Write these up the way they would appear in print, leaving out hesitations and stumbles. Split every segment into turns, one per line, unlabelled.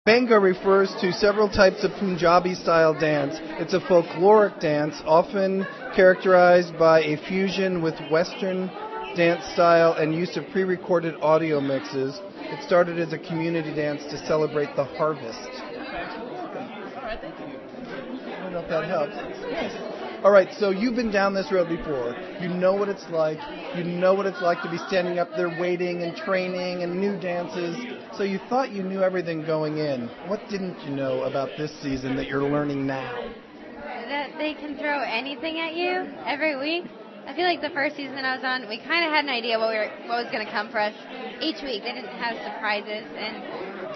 Bhangra refers to several types of Punjabi-style dance. It's a folkloric dance, often characterized by a fusion with Western dance style and use of pre-recorded audio mixes. It started as a community dance to celebrate the harvest.
All right, thank you.
I don't know if that helps. Yes. All right, so you've been down this road before. You know what it's like. You know what it's like to be standing up there waiting and training and new dances. So you thought you knew everything going in. What didn't you know about this season that you're learning now?
That they can throw anything at you every week. I feel like the first season I was on, we kind of had an idea what was going to come for us each week. They didn't have surprises, and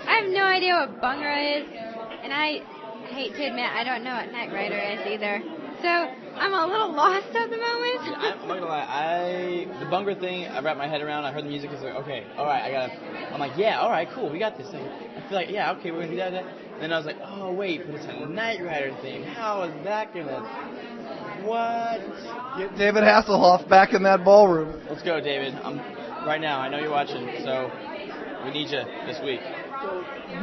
I have no idea what Bhangra is, and I hate to admit I don't know what Night Rider is either. So I'm a little lost at the moment.
I'm not gonna lie, the Bhangra thing, I wrapped my head around. I heard the music. I was like, okay, all right, I'm like, yeah, all right, cool, we got this thing. I feel like, yeah, okay, we're gonna do that. And then I was like, oh wait, but it's a Night Rider thing. How is that gonna? What?
Get David Hasselhoff back in that ballroom.
Let's go, David. Right now. I know you're watching, so we need you this week.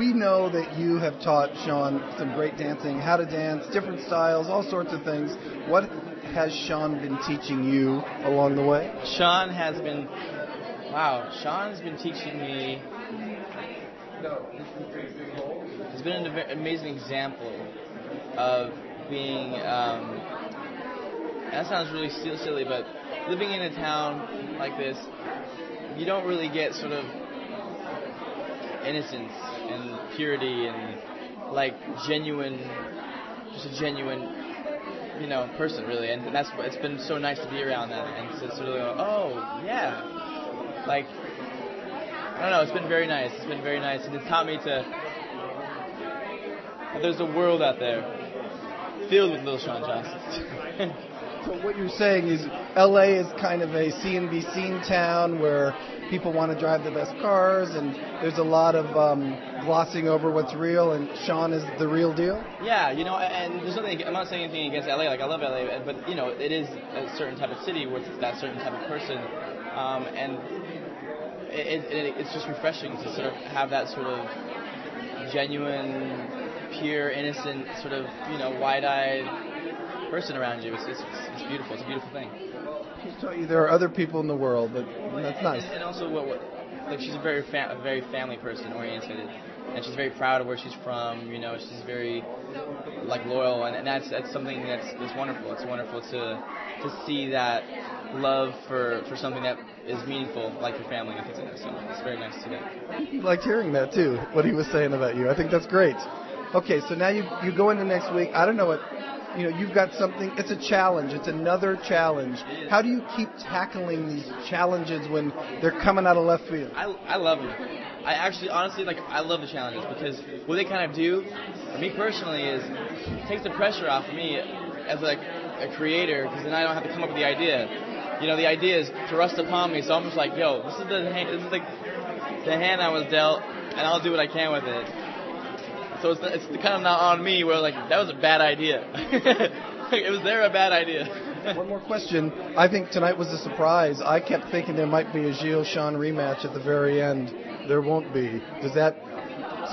We know that you have taught Shawn some great dancing, how to dance, different styles, all sorts of things. What has Shawn been teaching you along the way?
Shawn has been teaching me. He's been an amazing example of being. That sounds really silly, but living in a town like this, you don't really get sort of innocence and purity and like just a genuine, person really, and that's it's been so nice to be around that and to sort of go, oh yeah, like I don't know, it's been very nice. It's been very nice, and it's taught me that there's a world out there filled with little Shawn Johnsons.
So what you're saying is LA is kind of a see and be seen town where people want to drive the best cars, and there's a lot of glossing over what's real, and Shawn is the real deal?
Yeah, and there's nothing, I'm not saying anything against LA, like I love LA, but it is a certain type of city with that certain type of person, and it's just refreshing to sort of have that sort of genuine, pure, innocent, sort of, wide-eyed person around you. It's beautiful. It's a beautiful thing.
She's taught you there are other people in the world, but that's nice.
And also, like she's a very family person oriented, and she's very proud of where she's from. She's very like loyal, and that's something that's wonderful. It's wonderful to see that love for something that is meaningful, like your family and things like that. So it's very nice to see that.
I liked hearing that too. What he was saying about you. I think that's great. Okay, so now you go into next week. I don't know what. You've got something, it's a challenge, it's another challenge. How do you keep tackling these challenges when they're coming out of left field?
I love them. I actually, honestly, I love the challenges because what they kind of do, for me personally, is it takes the pressure off of me as a creator, because then I don't have to come up with the idea. The idea is thrust upon me, so I'm just like, yo, this is the hand I was dealt, and I'll do what I can with it. So it's kind of not on me where, that was a bad idea. It was a bad idea.
One more question. I think tonight was a surprise. I kept thinking there might be a Gilles-Shawn rematch at the very end. There won't be. Does that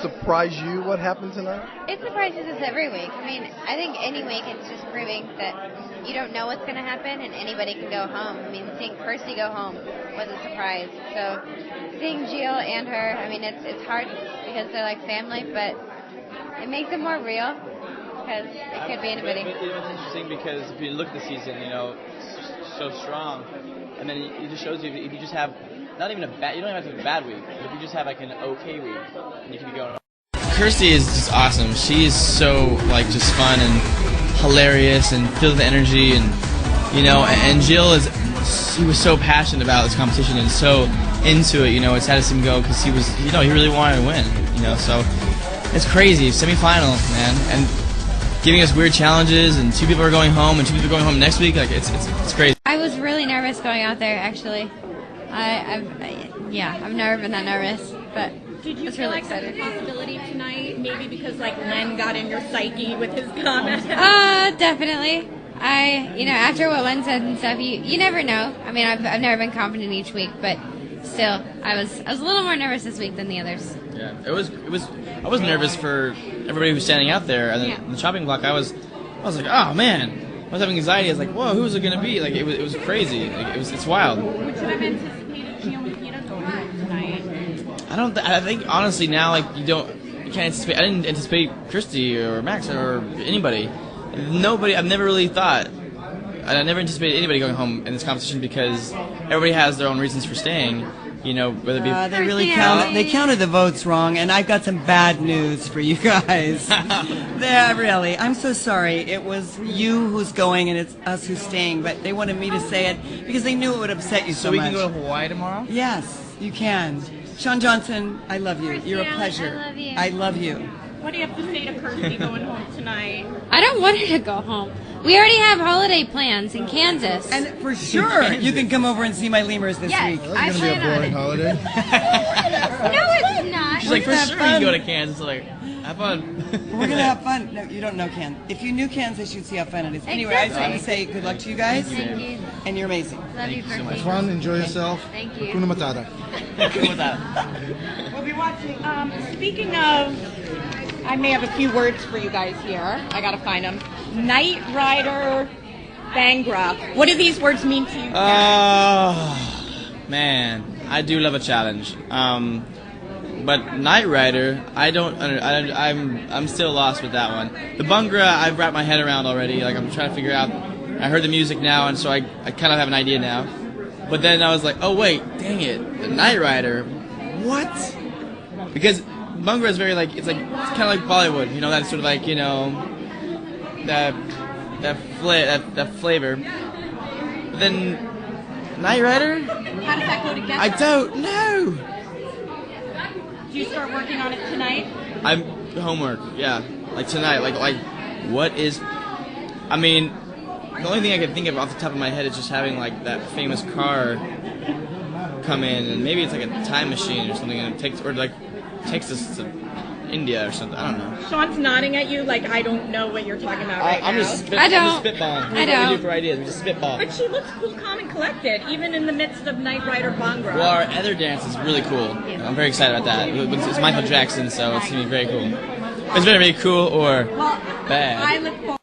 surprise you, what happened tonight?
It surprises us every week. I mean, I think any week it's just proving that you don't know what's going to happen and anybody can go home. I mean, seeing Percy go home was a surprise. So seeing Gilles and her, I mean, it's hard because they're like family, but it makes it more real because it could be anybody.
But it's interesting because if you look at the season, it's so strong, and then it just shows you if you just have not even you don't even have to have a bad week, but if you just have an okay week, then you can be going. Kirsty is just awesome. She is so just fun and hilarious and filled with energy, and and Jill he was so passionate about this competition and so into it. It's sad to see him go because he was he really wanted to win. So. It's crazy, semifinal, man, and giving us weird challenges, and 2 people are going home, and 2 people are going home next week. It's crazy.
I was really nervous going out there, actually. I've never been that nervous, but
did you
was
feel
really
like
excited.
there's a possibility tonight, maybe because Len got in your psyche with his comments?
Definitely. After what Len said and stuff, you never know. I mean, I've never been confident each week, but still, I was a little more nervous this week than the others.
Yeah, it was. I was nervous for everybody who was standing out there, and then the chopping block. I was like, oh man. I was having anxiety. I was like, whoa, who's it gonna be? Like, it was crazy. Like, it's wild.
Would you have anticipated Gio and Peter going home tonight?
I think honestly now, like, you can't anticipate. I didn't anticipate Christy or Max or anybody. Nobody. I've never really thought. I never anticipated anybody going home in this competition because everybody has their own reasons for staying. You know, whether it be
they really counted the votes wrong, and I've got some bad news for you guys. Yeah, really. I'm so sorry. It was you who's going, and it's us who's staying. But they wanted me to say it because they knew it would upset you so
we
much.
can go to Hawaii tomorrow?
Yes, you can. Shawn Johnson, I love you. You're a pleasure.
I love you.
I love you.
What do you have to say to Kirsty going home tonight?
I don't want her to go home. We already have holiday plans in Kansas.
And for sure, you can come over and see my lemurs this week.
I
It's going to be a boring holiday.
No, it's not.
She's like, for
gonna have
sure we can
fun.
go to Kansas. Like, have fun.
We're going to have fun. No, you don't know Kansas. If you knew Kansas, you'd see how fun it is. Anyway, I just want to say good luck to you guys.
Thank you.
And you're amazing.
Love you,
so much.
Percy.
Fun, enjoy yourself.
Thank you.
Hakuna Matata.
With that.
We'll be watching. Speaking of, I may have a few words for you guys here. I gotta find them. Knight Rider, Bangra. What do these words mean to you?
Oh, man, I do love a challenge. But Knight Rider, I'm still lost with that one. The Bungra, I've wrapped my head around already. Like, I'm trying to figure out. I heard the music now, and so I kind of have an idea now. But then I was like, oh wait, dang it, the Knight Rider, what? Because Bungra is very like it's kind of like Bollywood, you know, that sort of like, you know, that flavor. But then Knight Rider,
How does that go together?
I don't know.
Do you start working on it tonight?
I'm homework, yeah, like tonight, like what is? I mean, the only thing I can think of off the top of my head is just having like that famous car come in, and maybe it's like a time machine or something, and it takes us to India or something. I don't know.
Sean's nodding at you like I don't know what you're talking about right
I'm
now.
just
I don't.
I'm just spitballing.
I
That's what we
don't.
do for ideas. We just spitball.
But she looks cool, calm, and collected, even in the midst of Knight Rider Bangra.
Well, our other dance is really cool. I'm very excited about that. It's Michael Jackson, so it's gonna be very cool. It's very, very cool or
Well,
bad.
I look forward